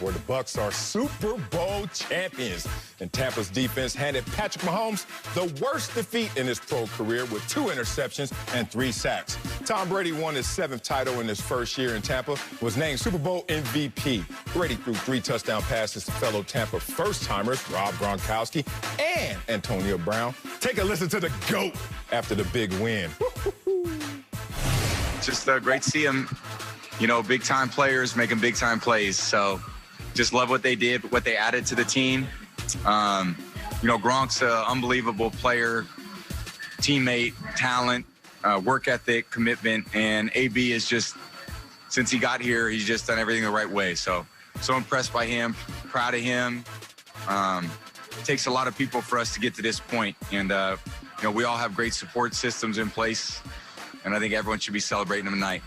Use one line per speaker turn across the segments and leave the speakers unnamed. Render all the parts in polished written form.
where the Bucs are Super Bowl champions. And Tampa's defense handed Patrick Mahomes the worst defeat in his pro career with 2 interceptions and 3 sacks. Tom Brady won his 7th title in his first year in Tampa, was named Super Bowl MVP. Brady threw 3 touchdown passes to fellow Tampa first-timers Rob Gronkowski and Antonio Brown. Take a listen to the GOAT after the big win.
Just great to see him, you know, big-time players making big-time plays. So just love what they did, what they added to the team. You know, Gronk's an unbelievable player, teammate, talent, work ethic, commitment, and AB is just, since he got here, he's just done everything the right way. So impressed by him, proud of him. It takes a lot of people for us to get to this point, and you know, we all have great support systems in place, and I think everyone should be celebrating them tonight.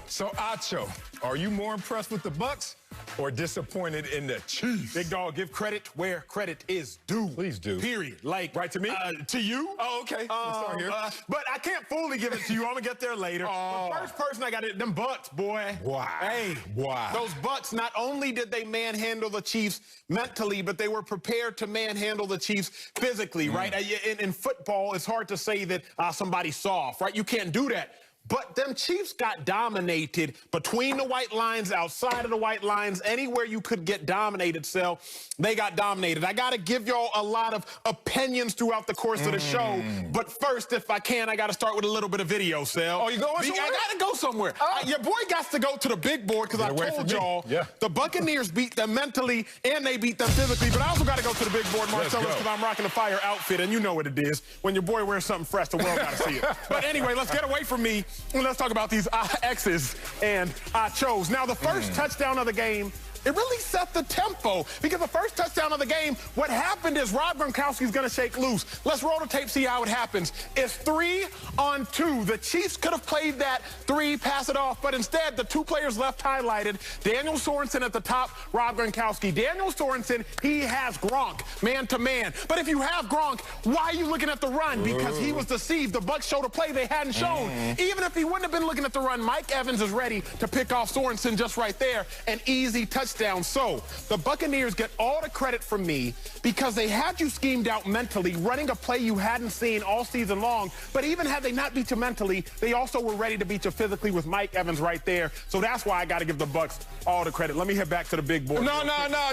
So, Acho, are you more impressed with the Bucs or disappointed in the Chiefs?
Big dog, give credit where credit is due.
Please do.
Period. Like,
right to me?
To you.
Oh, okay. Let's start here.
But I can't fully give it to you. I'm gonna get there later.
Oh.
The first person I got it, them Bucs, boy.
Wow.
Hey,
wow.
Those Bucs, not only did they manhandle the Chiefs mentally, but they were prepared to manhandle the Chiefs physically, right? In football, it's hard to say that somebody's soft, right? You can't do that. But them Chiefs got dominated between the white lines, outside of the white lines, anywhere you could get dominated, Sel, they got dominated. I got to give y'all a lot of opinions throughout the course of the show. But first, if I can, I got to start with a little bit of video, Sel.
Oh, you going somewhere?
I got to go somewhere. Your boy got to go to the big board because I told y'all the Buccaneers beat them mentally and they beat them physically. But I also got to go to the big board, Marcellus, because I'm rocking the fire outfit, and you know what it is. When your boy wears something fresh, the world got to see it. But anyway, let's get away from me. And let's talk about these X's and Achos. Now, the first touchdown of the game, it really set the tempo because the first touchdown of the game, what happened is Rob Gronkowski's going to shake loose. Let's roll the tape, see how it happens. It's 3-on-2. The Chiefs could have played that 3, pass it off, but instead the 2 players left highlighted, Daniel Sorensen at the top, Rob Gronkowski. Daniel Sorensen, he has Gronk, man-to-man. But if you have Gronk, why are you looking at the run? Because he was deceived. The Bucs showed a play they hadn't shown. Even if he wouldn't have been looking at the run, Mike Evans is ready to pick off Sorensen just right there. An easy touchdown. So the Buccaneers get all the credit from me because they had you schemed out mentally, running a play you hadn't seen all season long. But even had they not beat you mentally, they also were ready to beat you physically with Mike Evans right there. So that's why I got to give the Bucs all the credit. Let me head back to the big board.
No.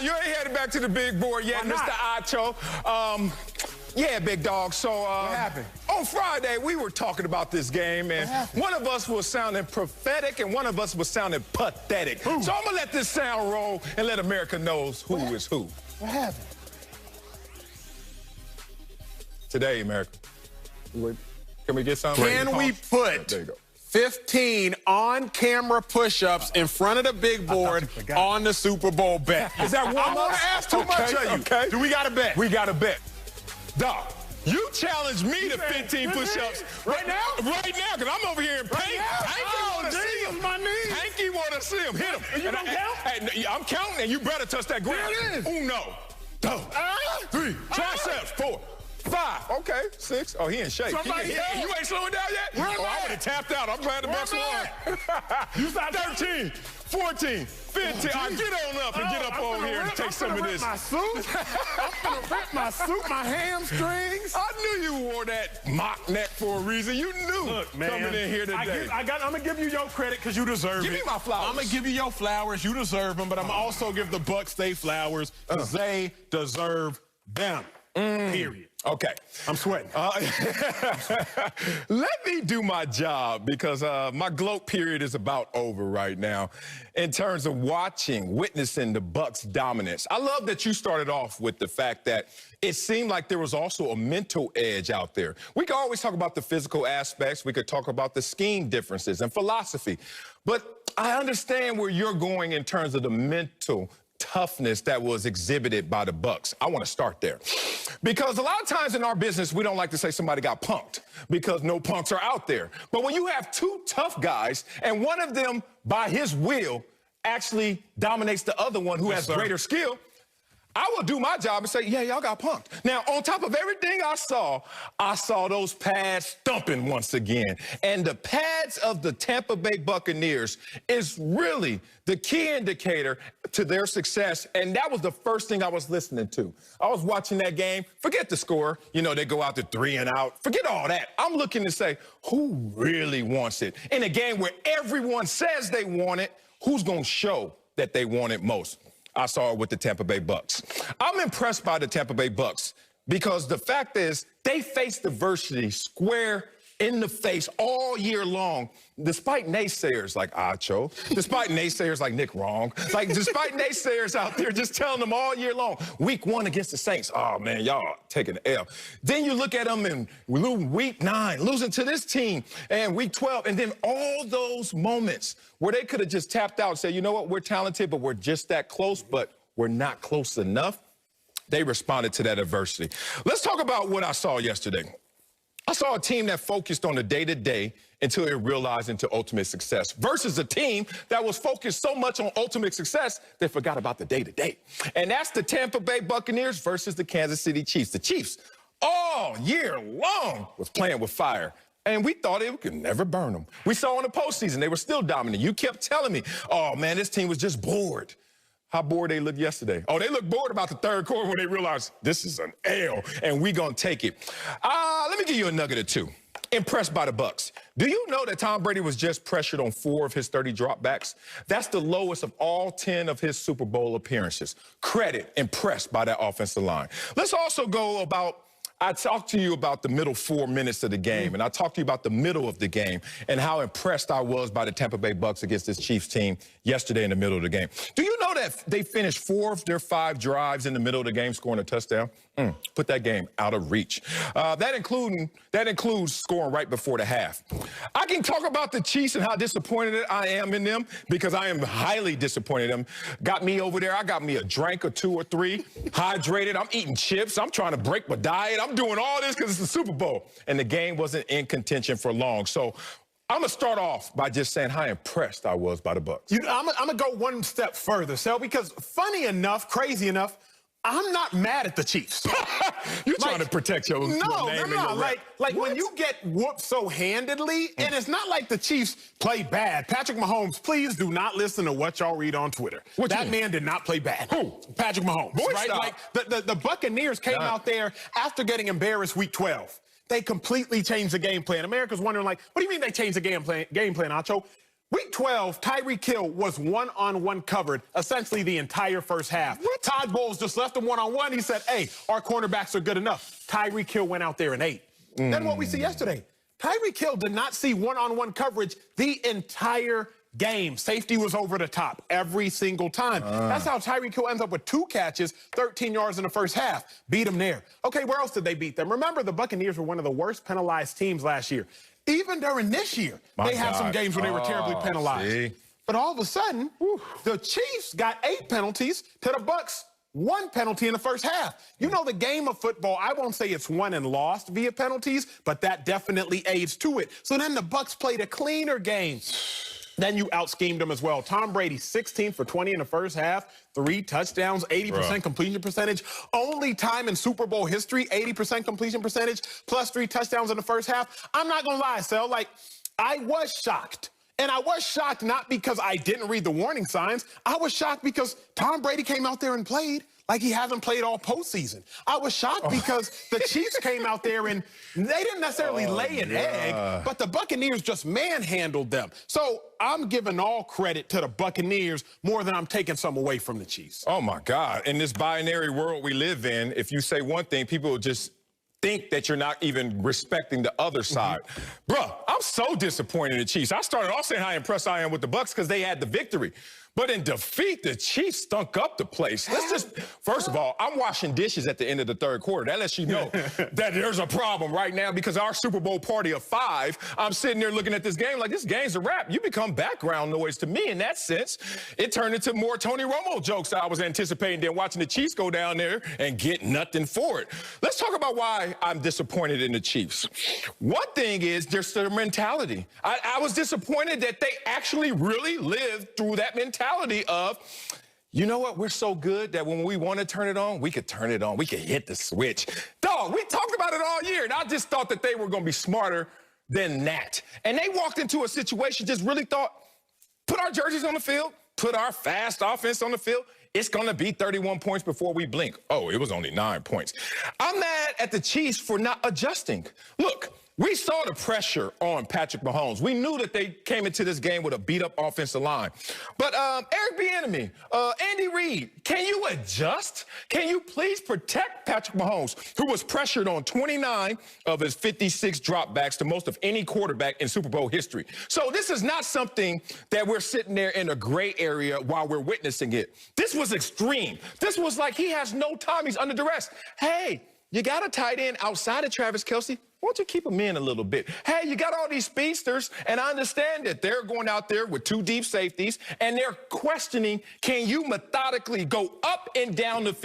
You ain't headed back to the big board yet, Mr. Acho. Yeah, big dog. So,
what happened?
On Friday, we were talking about this game, and one of us was sounding prophetic, and one of us was sounding pathetic. So I'm going to let this sound roll and let America knows who is who.
What happened?
Today, America. Can we get something?
Can we put 15 on-camera push-ups in front of the big board on the Super Bowl bet?
Is that one?
I want to ask too much of you.
Okay.
Do we got a bet?
We got a bet. Dog, you challenged me to 15 push-ups.
Right now?
Right now, because I'm over here in pain. Hanky want to see him.
My knees.
Hanky want to see him. Hit him.
Are you going to count?
I'm counting, and you better touch that ground.
There it is.
Uno, dos, 3, triceps, 4, 5. Okay, 6. Oh, he in shape. You ain't slowing down yet? I would have tapped out. I'm glad the Bucs won.
You stopped
13, 14, 15. Get on up and get up over here and take some of this.
My suit. I'm gonna rip my suit, my hamstrings.
I knew you wore that mock neck for a reason. You knew.
Look, man,
coming in here today.
I'm gonna give you your credit because you deserve it.
Give me my flowers.
I'm gonna give you your flowers. You deserve them, but I'm also give the Bucs their flowers because they deserve them. Period.
Okay.
I'm sweating.
Let me do my job because my gloat period is about over right now in terms of witnessing the Bucs' dominance. I love that you started off with the fact that it seemed like there was also a mental edge out there. We could always talk about the physical aspects. We could talk about the scheme differences and philosophy. But I understand where you're going in terms of the mental toughness that was exhibited by the Bucs. I want to start there. Because a lot of times in our business, we don't like to say somebody got punked because no punks are out there. But when you have 2 tough guys and one of them, by his will, actually dominates the other one who has greater skill, I will do my job and say, yeah, y'all got punked. Now, on top of everything I saw those pads thumping once again. And the pads of the Tampa Bay Buccaneers is really the key indicator to their success. And that was the first thing I was listening to. I was watching that game. Forget the score. You know, they go out to 3 and out. Forget all that. I'm looking to say, who really wants it? In a game where everyone says they want it, who's going to show that they want it most? I saw it with the Tampa Bay Bucks. I'm impressed by the Tampa Bay Bucks because the fact is they faced adversity square in the face all year long, despite naysayers like Acho, despite naysayers like Nick Wrong, despite naysayers out there just telling them all year long, week 1 against the Saints, oh, man, y'all taking the L. Then you look at them in week 9, losing to this team, and week 12, and then all those moments where they could have just tapped out and said, you know what, we're talented, but we're just that close, but we're not close enough. They responded to that adversity. Let's talk about what I saw yesterday. I saw a team that focused on the day-to-day until it realized into ultimate success versus a team that was focused so much on ultimate success they forgot about the day-to-day. And that's the Tampa Bay Buccaneers versus the Kansas City Chiefs. The Chiefs all year long was playing with fire. And we thought it could never burn them. We saw in the postseason, they were still dominant. You kept telling me, oh, man, this team was just bored. How bored they looked yesterday. Oh, they looked bored about the third quarter when they realized this is an L, and we gonna take it. Let me give you a nugget or two. Impressed by the Bucks. Do you know that Tom Brady was just pressured on 4 of his 30 dropbacks? That's the lowest of all 10 of his Super Bowl appearances. Credit, impressed by that offensive line. Let's also go about, I talked to you about the middle 4 minutes of the game, and I talked to you about the middle of the game and how impressed I was by the Tampa Bay Bucks against this Chiefs team yesterday in the middle of the game. Do you know that they finished 4 of their 5 drives in the middle of the game scoring a touchdown? Put that game out of reach. That includes scoring right before the half. I can talk about the Chiefs and how disappointed I am in them because I am highly disappointed in them. Got me over there. I got me a drink or 2 or 3, hydrated. I'm eating chips. I'm trying to break my diet. I'm doing all this because it's the Super Bowl. And the game wasn't in contention for long. So I'm going to start off by just saying how impressed I was by the Bucks.
I'm going to go one step further, Sel, because funny enough, crazy enough, I'm not mad at the Chiefs.
You're trying to protect your name.
No. Like when you get whooped so handedly, and it's not like the Chiefs play bad. Patrick Mahomes, please do not listen to what y'all read on Twitter. That man did not play bad.
Who?
Patrick Mahomes.
Boy,
right?
stop.
Like the Buccaneers came out there after getting embarrassed week 12. They completely changed the game plan. America's wondering, like, what do you mean they changed the game plan, Acho? Week 12, Tyreek Hill was one-on-one covered essentially the entire first half. What? Todd Bowles just left him one-on-one. He said, hey, our cornerbacks are good enough. Tyreek Hill went out there and ate. Then what we see yesterday, Tyreek Hill did not see one-on-one coverage the entire game. Safety was over the top every single time. That's how Tyreek Hill ends up with 2 catches, 13 yards in the first half. Beat him there. Okay, where else did they beat them? Remember, the Buccaneers were one of the worst penalized teams last year. Even during this year, they had some games when they were terribly penalized.
See?
But all of a sudden, the Chiefs got 8 penalties to the Bucks 1 penalty in the first half. You know, the game of football, I won't say it's won and lost via penalties, but that definitely aids to it. So then the Bucks played a cleaner game. Then you out-schemed them as well. Tom Brady, 16 for 20 in the first half, 3 touchdowns, 80% completion percentage. Only time in Super Bowl history, 80% completion percentage, plus 3 touchdowns in the first half. I'm not going to lie, Sel. Like, I was shocked. And I was shocked not because I didn't read the warning signs. I was shocked because Tom Brady came out there and played like he hasn't played all postseason. I was shocked because the Chiefs came out there and they didn't necessarily lay an egg, but the Buccaneers just manhandled them. So I'm giving all credit to the Buccaneers more than I'm taking some away from the Chiefs.
Oh, my God. In this binary world we live in, if you say one thing, people will just think that you're not even respecting the other side. Bruh, I'm so disappointed in the Chiefs. I started off saying how impressed I am with the Bucks because they had the victory. But in defeat, the Chiefs stunk up the place. Let's just, first of all, I'm washing dishes at the end of the third quarter. That lets you know that there's a problem right now because our Super Bowl party of 5, I'm sitting there looking at this game like this game's a wrap. You become background noise to me in that sense. It turned into more Tony Romo jokes that I was anticipating than watching the Chiefs go down there and get nothing for it. Let's talk about why I'm disappointed in the Chiefs. One thing is just their mentality. I was disappointed that they actually really lived through that mentality of, You know what? We're so good that when we want to turn it on, we could turn it on. We could hit the switch. Dog, we talked about it all year, and I just thought that they were going to be smarter than that. And they walked into a situation, just really thought, put our jerseys on the field, put our fast offense on the field. It's going to be 31 points before we blink. Oh, it was only 9 points. I'm mad at the Chiefs for not adjusting. Look, we saw the pressure on Patrick Mahomes. We knew that they came into this game with a beat-up offensive line. But Eric Bieniemy, Andy Reid, can you adjust? Can you please protect Patrick Mahomes, who was pressured on 29 of his 56 dropbacks, the most of any quarterback in Super Bowl history? So this is not something that we're sitting there in a gray area while we're witnessing it. This was extreme. This was like he has no time. He's under duress. Hey, you got a tight end outside of Travis Kelce. Why don't you keep them in a little bit? Hey, you got all these speedsters, and I understand that they're going out there with 2 deep safeties, and they're questioning, can you methodically go up and down the field?